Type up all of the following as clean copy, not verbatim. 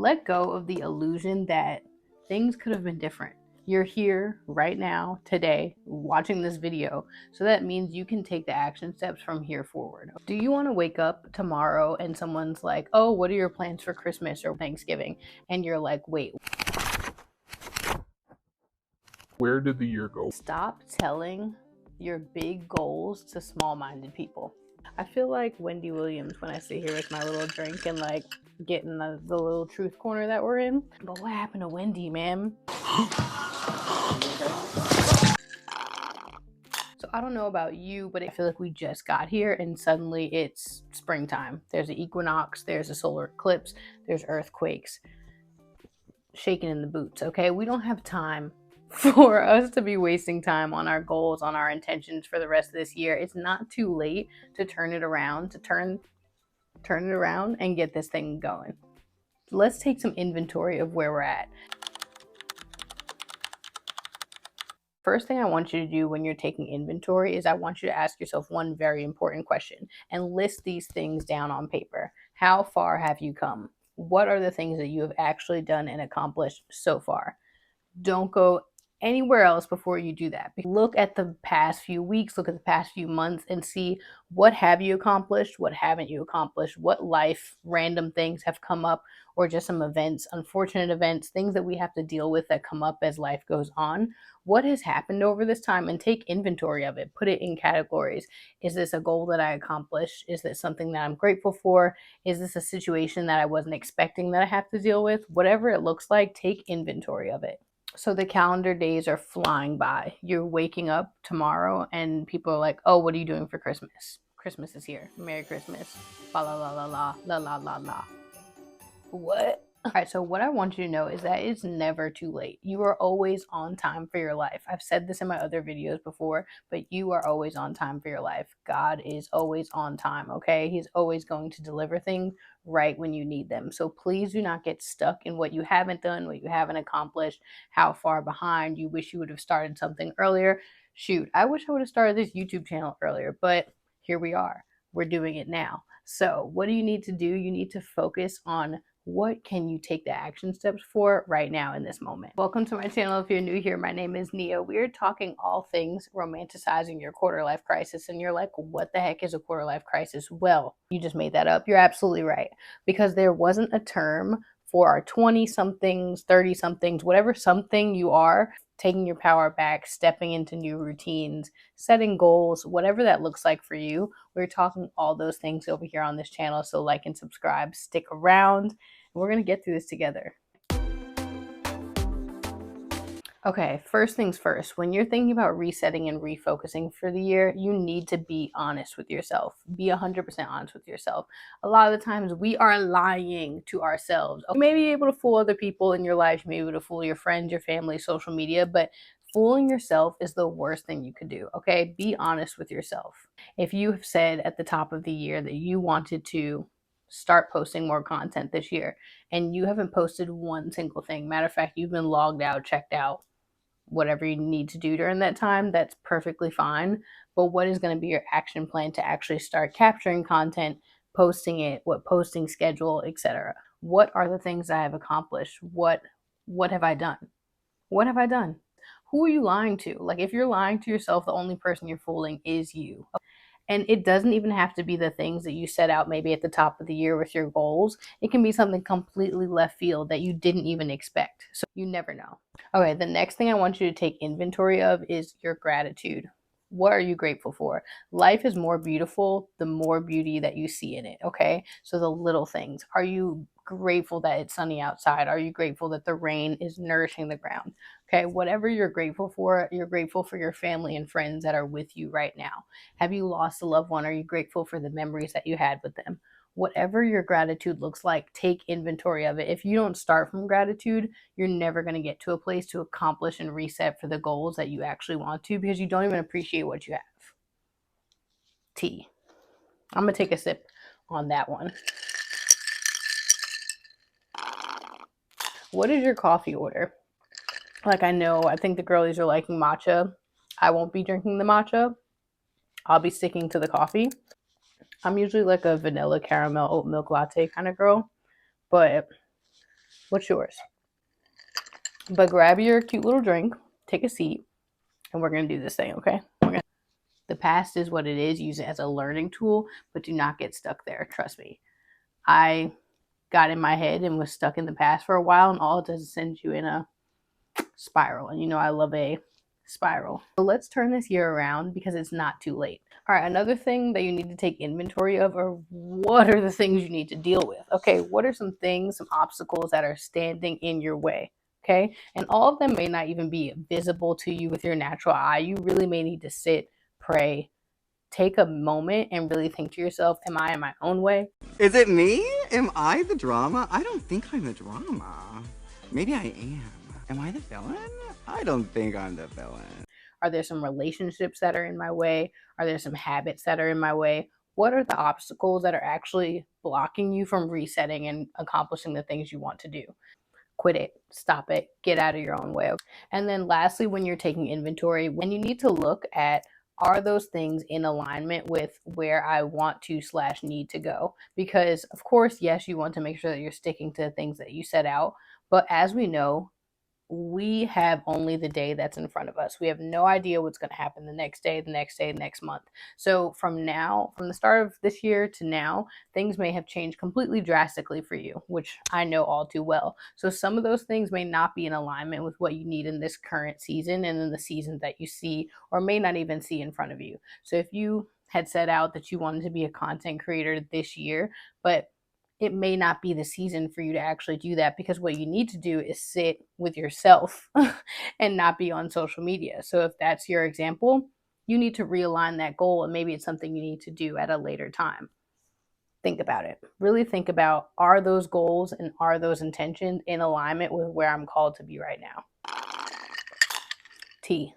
Let go of the illusion that things could have been different. You're here right now, today, watching this video. So that means you can take the action steps from here forward. Do you want to wake up tomorrow and someone's like, oh, what are your plans for Christmas or Thanksgiving? And you're like, wait, where did the year go? Stop telling your big goals to small-minded people. I feel like Wendy Williams when I sit here with my little drink and like getting the little truth corner that we're in. But what happened to Wendy, man? So I don't know about you, but I feel like we just got here and suddenly it's springtime. There's an equinox, there's a solar eclipse, there's earthquakes, shaking in the boots, okay? We don't have time for us to be wasting time on our goals, on our intentions for the rest of this year. It's not too late to turn it around, to turn it around and get this thing going. Let's take some inventory of where we're at. First thing I want you to do when you're taking inventory is I want you to ask yourself one very important question and list these things down on paper. How far have you come? What are the things that you have actually done and accomplished so far? Don't go anywhere else before you do that. Look at the past few weeks, look at the past few months and see what have you accomplished, what haven't you accomplished, what life random things have come up, or just some events, unfortunate events, things that we have to deal with that come up as life goes on. What has happened over this time, and take inventory of it. Put it in categories. Is this a goal that I accomplished? Is this something that I'm grateful for? Is this a situation that I wasn't expecting that I have to deal with? Whatever it looks like, take inventory of it. So the calendar days are flying by. You're waking up tomorrow and people are like, oh, what are you doing for Christmas? Christmas is here. Merry Christmas. La la la la la la la la la. What? All right, so what I want you to know is that it's never too late. You are always on time for your life. I've said this in my other videos before, but you are always on time for your life. God is always on time, okay? He's always going to deliver things right when you need them. So please do not get stuck in what you haven't done, what you haven't accomplished, how far behind. You wish you would have started something earlier. Shoot, I wish I would have started this YouTube channel earlier, but here we are. We're doing it now. So what do you need to do? You need to focus on what can you take the action steps for right now in this moment. Welcome to my channel. If you're new here, my name is Nia. We're talking all things romanticizing your quarter life crisis. And you're like, what the heck is a quarter life crisis? Well, you just made that up. You're absolutely right. Because there wasn't a term for our 20-somethings, 30-somethings, whatever something you are, taking your power back, stepping into new routines, setting goals, whatever that looks like for you. We're talking all those things over here on this channel. So like and subscribe, stick around, and we're going to get through this together. Okay, first things first, when you're thinking about resetting and refocusing for the year, you need to be honest with yourself. Be 100% honest with yourself. A lot of the times we are lying to ourselves. You may be able to fool other people in your life, you may be able to fool your friends, your family, social media, but fooling yourself is the worst thing you could do, okay? Be honest with yourself. If you have said at the top of the year that you wanted to start posting more content this year and you haven't posted one single thing, matter of fact, you've been logged out, checked out, whatever you need to do during that time, that's perfectly fine. But what is going to be your action plan to actually start capturing content, posting it, what posting schedule, etc.? What are the things I have accomplished? What have I done? What have I done? Who are you lying to? Like, if you're lying to yourself, the only person you're fooling is you. And it doesn't even have to be the things that you set out maybe at the top of the year with your goals. It can be something completely left field that you didn't even expect. So you never know. Okay, the next thing I want you to take inventory of is your gratitude. What are you grateful for? Life is more beautiful the more beauty that you see in it, okay? So the little things. Are you grateful that it's sunny outside? Are you grateful that the rain is nourishing the ground? Okay, whatever you're grateful for your family and friends that are with you right now. Have you lost a loved one? Are you grateful for the memories that you had with them? Whatever your gratitude looks like, take inventory of it. If you don't start from gratitude, you're never going to get to a place to accomplish and reset for the goals that you actually want to, because you don't even appreciate what you have. Tea. I'm going to take a sip on that one. What is your coffee order? Like, I think the girlies are liking matcha. I won't be drinking the matcha. I'll be sticking to the coffee. I'm usually like a vanilla caramel oat milk latte kind of girl, but What's yours? But grab your cute little drink, take a seat, and we're going to do this thing, okay? The past is what it is. Use it as a learning tool, but do not get stuck there. Trust me. I got in my head and was stuck in the past for a while, and all it does is send you in a spiral. And you know I love a spiral. So let's turn this year around because it's not too late. All right, another thing that you need to take inventory of are what are the things you need to deal with? Okay, what are some things, some obstacles that are standing in your way? Okay, and all of them may not even be visible to you with your natural eye. You really may need to sit, pray, take a moment and really think to yourself, am I in my own way? Is it me? Am I the drama? I don't think I'm the drama. Maybe I am. Am I the villain? I don't think I'm the villain. Are there some relationships that are in my way? Are there some habits that are in my way? What are the obstacles that are actually blocking you from resetting and accomplishing the things you want to do? Quit it, stop it, get out of your own way. And then lastly, when you're taking inventory, when you need to look at, are those things in alignment with where I want to / need to go? Because of course, yes, you want to make sure that you're sticking to the things that you set out. But as we know, we have only the day that's in front of us. We have no idea what's going to happen the next day, the next day, the next month. So from the start of this year to now, things may have changed completely drastically for you, which I know all too well. So some of those things may not be in alignment with what you need in this current season and in the season that you see or may not even see in front of you. So if you had set out that you wanted to be a content creator this year, but it may not be the season for you to actually do that, because what you need to do is sit with yourself and not be on social media. So if that's your example, you need to realign that goal, and maybe it's something you need to do at a later time. Think about it. Really think about, are those goals and are those intentions in alignment with where I'm called to be right now? T.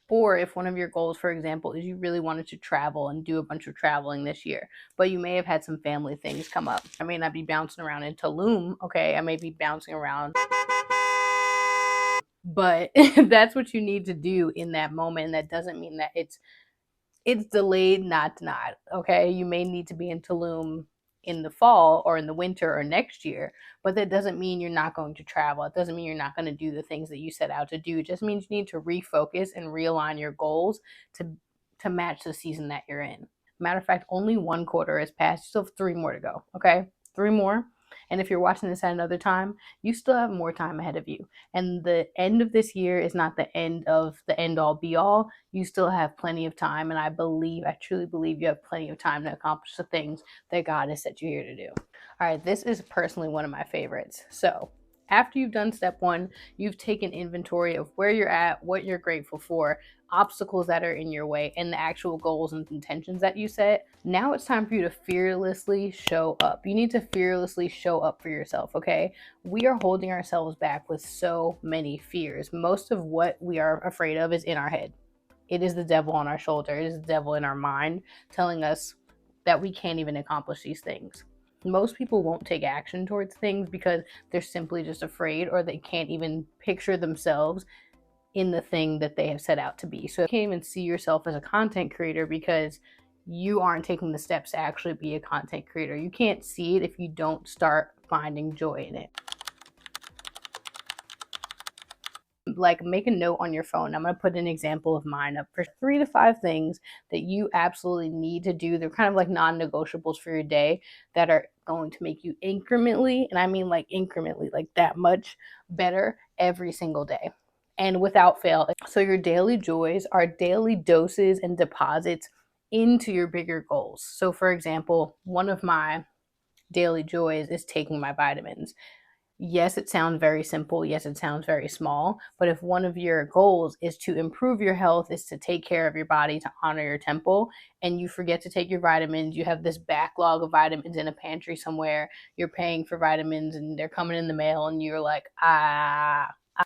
Or if one of your goals, for example, is you really wanted to travel and do a bunch of traveling this year, but you may have had some family things come up. I may not be bouncing around in Tulum, okay? I may be bouncing around, but that's what you need to do in that moment. And that doesn't mean that it's delayed, not denied, okay? You may need to be in Tulum in the fall or in the winter or next year, but that doesn't mean you're not going to travel. It doesn't mean you're not going to do the things that you set out to do. It just means you need to refocus and realign your goals to match the season that you're in. Matter of fact, only one quarter has passed. You still have 3 more to go, okay? 3 more. And if you're watching this at another time, you still have more time ahead of you. And the end of this year is not the end of the end all be all. You still have plenty of time. And I truly believe you have plenty of time to accomplish the things that God has set you here to do. All right, this is personally one of my favorites. So after you've done step 1, you've taken inventory of where you're at, what you're grateful for, obstacles that are in your way, and the actual goals and intentions that you set. Now it's time for you to fearlessly show up. You need to fearlessly show up for yourself, okay? We are holding ourselves back with so many fears. Most of what we are afraid of is in our head. It is the devil on our shoulder. It is the devil in our mind telling us that we can't even accomplish these things. Most people won't take action towards things because they're simply just afraid, or they can't even picture themselves in the thing that they have set out to be. So you can't even see yourself as a content creator because you aren't taking the steps to actually be a content creator. You can't see it if you don't start finding joy in it. Like, make a note on your phone. I'm going to put an example of mine up for 3 to 5 things that you absolutely need to do. They're kind of like non-negotiables for your day that are going to make you incrementally, and I mean like incrementally, like that much better every single day and without fail. So your daily joys are daily doses and deposits into your bigger goals. So for example, one of my daily joys is taking my vitamins. Yes, it sounds very simple. Yes, it sounds very small. But if one of your goals is to improve your health, is to take care of your body, to honor your temple, and you forget to take your vitamins, you have this backlog of vitamins in a pantry somewhere, you're paying for vitamins and they're coming in the mail, and you're like,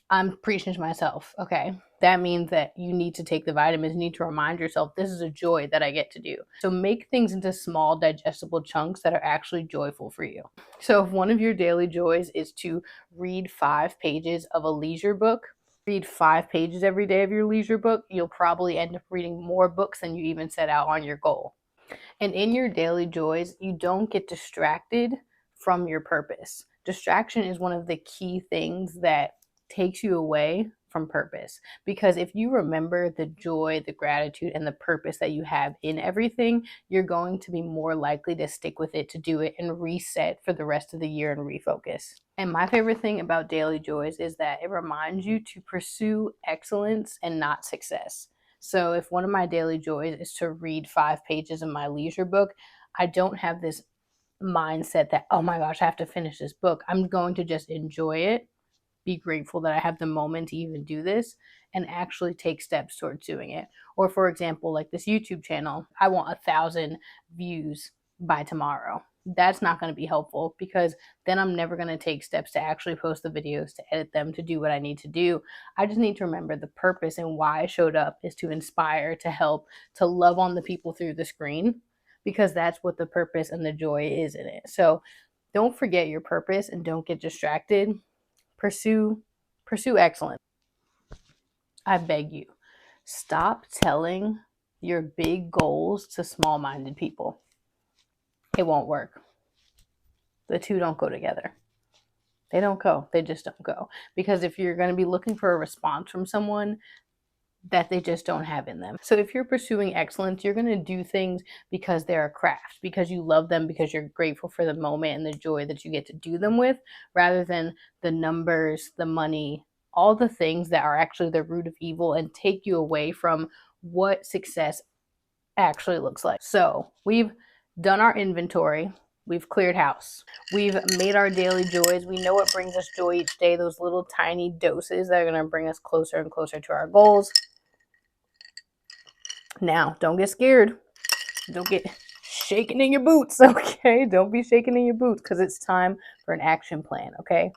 I'm preaching to myself. Okay. That means that you need to take the vitamins. You need to remind yourself, this is a joy that I get to do. So make things into small, digestible chunks that are actually joyful for you. So if one of your daily joys is to read 5 pages of a leisure book, read 5 pages every day of your leisure book, you'll probably end up reading more books than you even set out on your goal. And in your daily joys, you don't get distracted from your purpose. Distraction is one of the key things that takes you away from purpose. Because if you remember the joy, the gratitude, and the purpose that you have in everything, you're going to be more likely to stick with it, to do it, and reset for the rest of the year and refocus. And my favorite thing about Daily Joys is that it reminds you to pursue excellence and not success. So if one of my daily joys is to read 5 pages of my leisure book, I don't have this mindset that, oh my gosh, I have to finish this book. I'm going to just enjoy it, be grateful that I have the moment to even do this, and actually take steps towards doing it. Or for example, like this YouTube channel, I want 1,000 views by tomorrow. That's not going to be helpful, because then I'm never going to take steps to actually post the videos, to edit them, to do what I need to do. I just need to remember the purpose and why I showed up is to inspire, to help, to love on the people through the screen, because that's what the purpose and the joy is in it. So don't forget your purpose and don't get distracted. Pursue excellence. I beg you, stop telling your big goals to small-minded people. It won't work. The two don't go together. They don't go. They just don't go. Because if you're going to be looking for a response from someone that they just don't have in them. So if you're pursuing excellence, you're going to do things because they're a craft, because you love them, because you're grateful for the moment and the joy that you get to do them with, rather than the numbers, the money, all the things that are actually the root of evil and take you away from what success actually looks like. So we've done our inventory. We've cleared house. We've made our daily joys. We know what brings us joy each day, those little tiny doses that are going to bring us closer and closer to our goals. Now, don't get scared. Don't get shaking in your boots, okay? Don't be shaking in your boots, because it's time for an action plan, okay?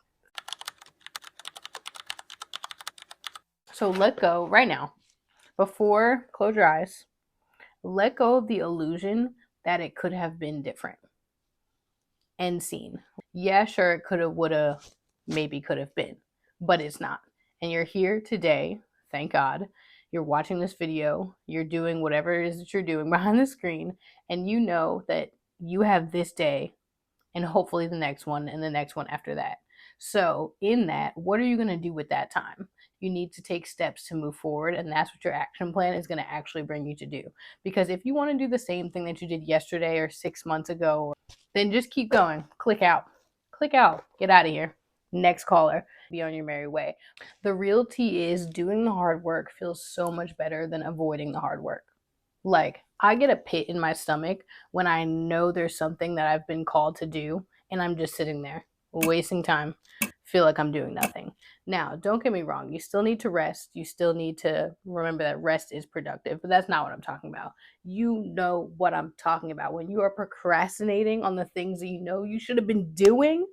So let go right now. Before, close your eyes. Let go of the illusion that it could have been different. End scene. Yeah, sure, it could have, would have, maybe could have been, but it's not. And you're here today, thank God. You're watching this video, you're doing whatever it is that you're doing behind the screen, and you know that you have this day and hopefully the next one and the next one after that. So in that, what are you going to do with that time? You need to take steps to move forward, and that's what your action plan is going to actually bring you to do. Because if you want to do the same thing that you did yesterday or 6 months ago, then just keep going. Click out. Click out. Get out of here. Next caller. Be on your merry way. The real tea is doing the hard work feels so much better than avoiding the hard work. Like, I get a pit in my stomach when I know there's something that I've been called to do and I'm just sitting there wasting time, feel like I'm doing nothing. Now, don't get me wrong. You still need to rest. You still need to remember that rest is productive, but that's not what I'm talking about. You know what I'm talking about. When you are procrastinating on the things that you know you should have been doing,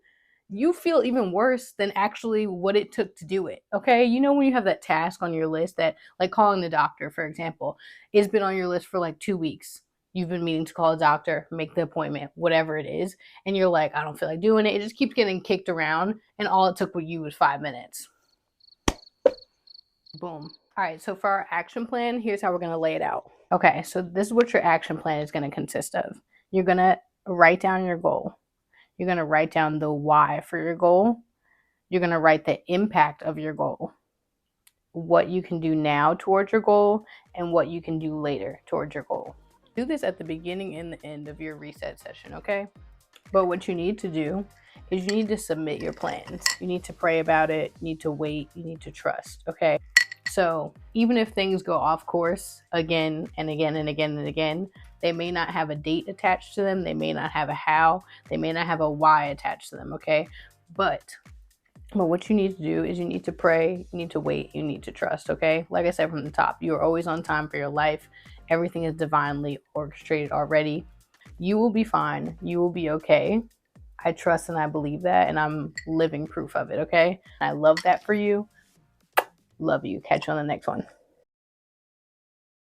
you feel even worse than actually what it took to do it. Okay. You know, when you have that task on your list that, like calling the doctor, for example, it's been on your list for like 2 weeks. You've been meaning to call a doctor, make the appointment, whatever it is. And you're like, I don't feel like doing it. It just keeps getting kicked around. And all it took with you was 5 minutes. Boom. All right. So for our action plan, here's how we're going to lay it out. Okay. So this is what your action plan is going to consist of. You're going to write down your goal. You're going to write down the why for your goal. You're going to write the impact of your goal, what you can do now towards your goal, and what you can do later towards your goal. Do this at the beginning and the end of your reset session, okay? But what you need to do is you need to submit your plans. You need to pray about it. You need to wait. You need to trust, okay? So even if things go off course again and again and again and again, they may not have a date attached to them. They may not have a how. They may not have a why attached to them, okay? But what you need to do is you need to pray, you need to wait, you need to trust, okay? Like I said from the top, you are always on time for your life. Everything is divinely orchestrated already. You will be fine. You will be okay. I trust and I believe that, and I'm living proof of it, okay? I love that for you. Love you. Catch you on the next one.